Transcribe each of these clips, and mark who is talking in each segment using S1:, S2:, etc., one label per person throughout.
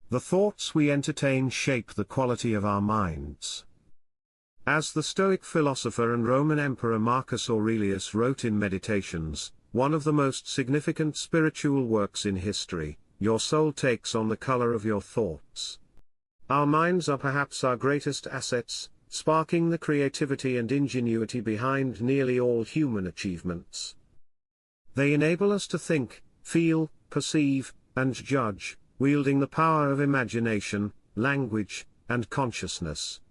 S1: The thoughts we entertain shape the quality of our minds. As the Stoic philosopher and Roman Emperor Marcus Aurelius wrote in Meditations, one of the most significant spiritual works in history, your soul takes on the color of your thoughts. Our minds are perhaps our greatest assets, sparking the creativity and ingenuity behind nearly all human achievements. They enable us to think, feel, perceive, and judge, wielding the power of imagination, language, and consciousness.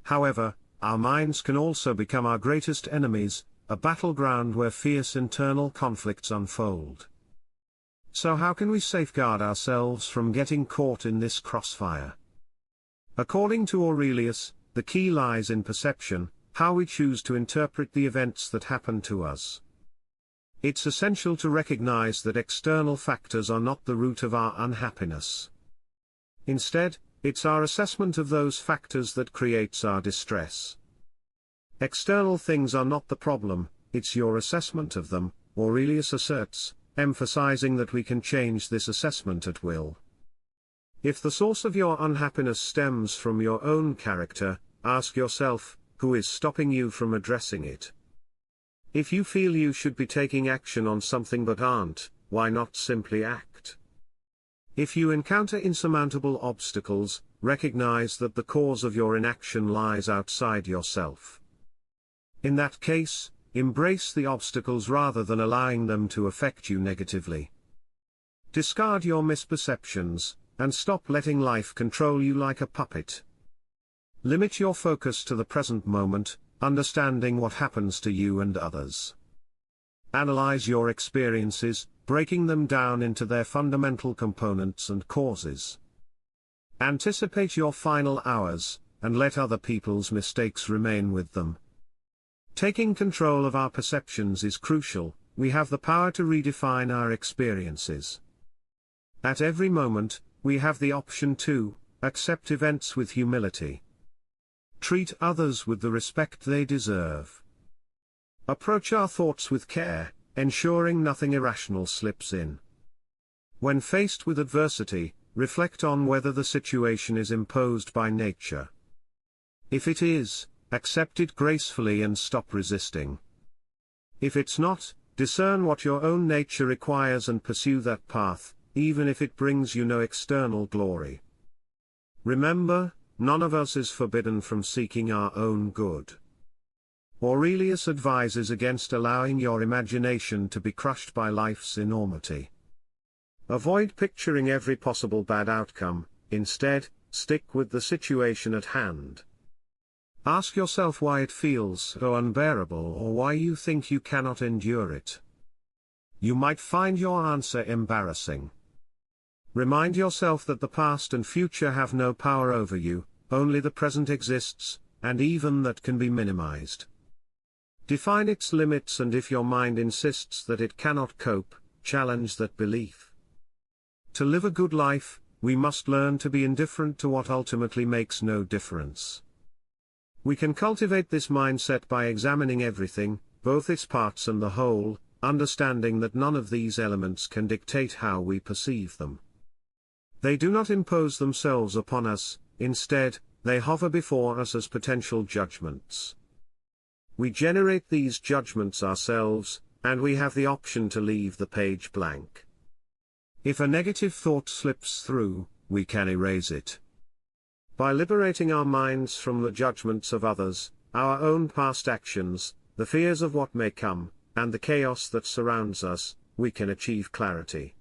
S1: However, our minds can also become our greatest enemies, a battleground where fierce internal conflicts unfold. So how can we safeguard ourselves from getting caught in this crossfire? According to Aurelius, the key lies in perception, how we choose to interpret the events that happen to us. It's essential to recognize that external factors are not the root of our unhappiness. Instead, it's our assessment of those factors that creates our distress. External things are not the problem, it's your assessment of them, Aurelius asserts, emphasizing that we can change this assessment at will. If the source of your unhappiness stems from your own character, ask yourself, who is stopping you from addressing it? If you feel you should be taking action on something but aren't, why not simply act? If you encounter insurmountable obstacles, recognize that the cause of your inaction lies outside yourself. In that case, embrace the obstacles rather than allowing them to affect you negatively. Discard your misperceptions, and stop letting life control you like a puppet. Limit your focus to the present moment, understanding what happens to you and others. Analyze your experiences, breaking them down into their fundamental components and causes. Anticipate your final hours, and let other people's mistakes remain with them. Taking control of our perceptions is crucial. We have the power to redefine our experiences. At every moment, we have the option to accept events with humility. Treat others with the respect they deserve. Approach our thoughts with care, ensuring nothing irrational slips in. When faced with adversity, reflect on whether the situation is imposed by nature. If it is, accept it gracefully and stop resisting. If it's not, discern what your own nature requires and pursue that path, even if it brings you no external glory. Remember, none of us is forbidden from seeking our own good. Aurelius advises against allowing your imagination to be crushed by life's enormity. Avoid picturing every possible bad outcome, instead, stick with the situation at hand. Ask yourself why it feels so unbearable or why you think you cannot endure it. You might find your answer embarrassing. Remind yourself that the past and future have no power over you, only the present exists, and even that can be minimized. Define its limits, and if your mind insists that it cannot cope, challenge that belief. To live a good life, we must learn to be indifferent to what ultimately makes no difference. We can cultivate this mindset by examining everything, both its parts and the whole, understanding that none of these elements can dictate how we perceive them. They do not impose themselves upon us, instead, they hover before us as potential judgments. We generate these judgments ourselves, and we have the option to leave the page blank. If a negative thought slips through, we can erase it. By liberating our minds from the judgments of others, our own past actions, the fears of what may come, and the chaos that surrounds us, we can achieve clarity.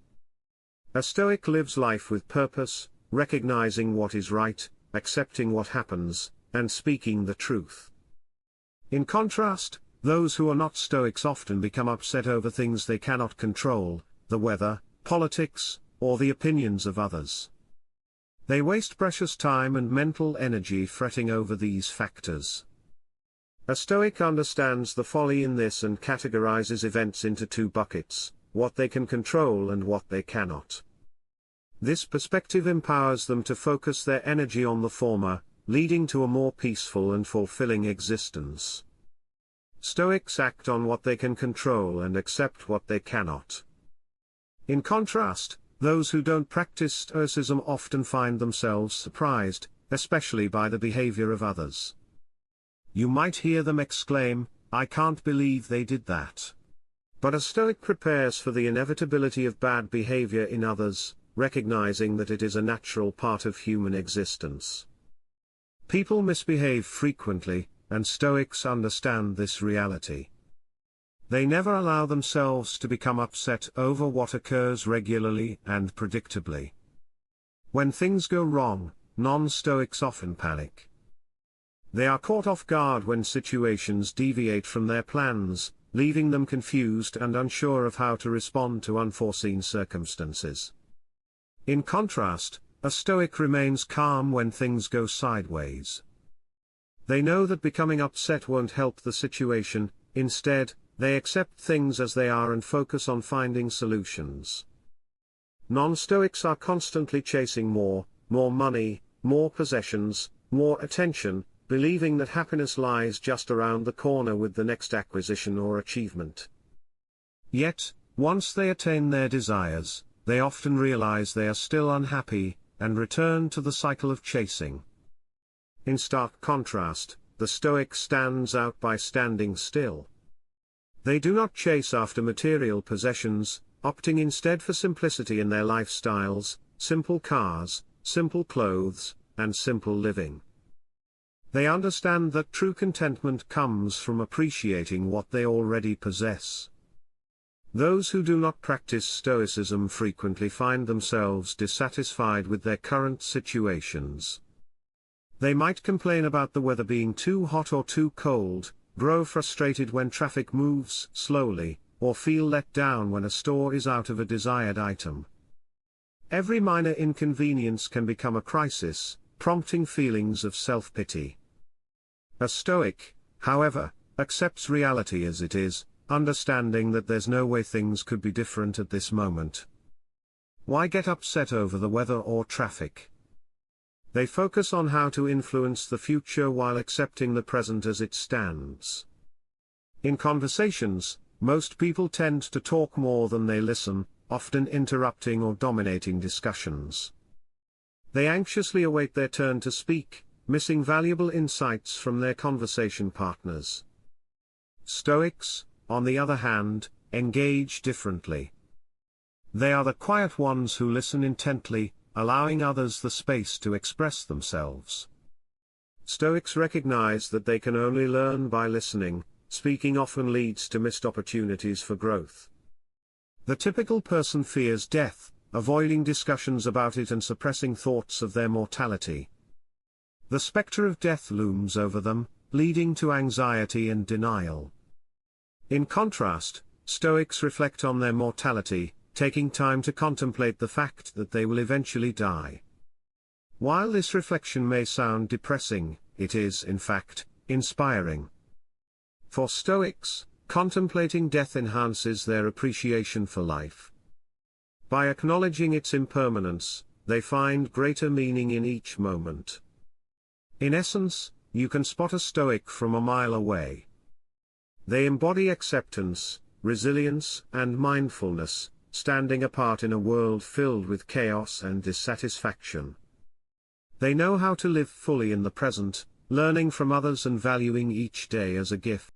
S1: A Stoic lives life with purpose, recognizing what is right, accepting what happens, and speaking the truth. In contrast, those who are not Stoics often become upset over things they cannot control, the weather, politics, or the opinions of others. They waste precious time and mental energy fretting over these factors. A Stoic understands the folly in this and categorizes events into two buckets: what they can control and what they cannot. This perspective empowers them to focus their energy on the former, leading to a more peaceful and fulfilling existence. Stoics act on what they can control and accept what they cannot. In contrast, Those who don't practice Stoicism often find themselves surprised, especially by the behavior of others. You might hear them exclaim, "I can't believe they did that." But a Stoic prepares for the inevitability of bad behavior in others, recognizing that it is a natural part of human existence. People misbehave frequently, and Stoics understand this reality. They never allow themselves to become upset over what occurs regularly and predictably. When things go wrong, non-Stoics often panic. They are caught off guard when situations deviate from their plans, leaving them confused and unsure of how to respond to unforeseen circumstances. In contrast, a Stoic remains calm when things go sideways. They know that becoming upset won't help the situation. Instead, they accept things as they are and focus on finding solutions. Non-Stoics are constantly chasing more money, more possessions, more attention, believing that happiness lies just around the corner with the next acquisition or achievement. Yet, once they attain their desires, they often realize they are still unhappy, and return to the cycle of chasing. In stark contrast, the Stoic stands out by standing still. They do not chase after material possessions, opting instead for simplicity in their lifestyles, simple cars, simple clothes, and simple living. They understand that true contentment comes from appreciating what they already possess. Those who do not practice Stoicism frequently find themselves dissatisfied with their current situations. They might complain about the weather being too hot or too cold, grow frustrated when traffic moves slowly, or feel let down when a store is out of a desired item. Every minor inconvenience can become a crisis, prompting feelings of self-pity. A Stoic, however, accepts reality as it is, understanding that there's no way things could be different at this moment. Why get upset over the weather or traffic? They focus on how to influence the future while accepting the present as it stands. In conversations, most people tend to talk more than they listen, often interrupting or dominating discussions. They anxiously await their turn to speak, missing valuable insights from their conversation partners. Stoics, on the other hand, engage differently. They are the quiet ones who listen intently, allowing others the space to express themselves. Stoics recognize that they can only learn by listening. Speaking often leads to missed opportunities for growth. The typical person fears death, avoiding discussions about it and suppressing thoughts of their mortality. The specter of death looms over them, leading to anxiety and denial. In contrast, Stoics reflect on their mortality, taking time to contemplate the fact that they will eventually die. While this reflection may sound depressing, it is, in fact, inspiring. For Stoics, contemplating death enhances their appreciation for life. By acknowledging its impermanence, they find greater meaning in each moment. In essence, you can spot a Stoic from a mile away. They embody acceptance, resilience, and mindfulness, standing apart in a world filled with chaos and dissatisfaction. They know how to live fully in the present, learning from others and valuing each day as a gift.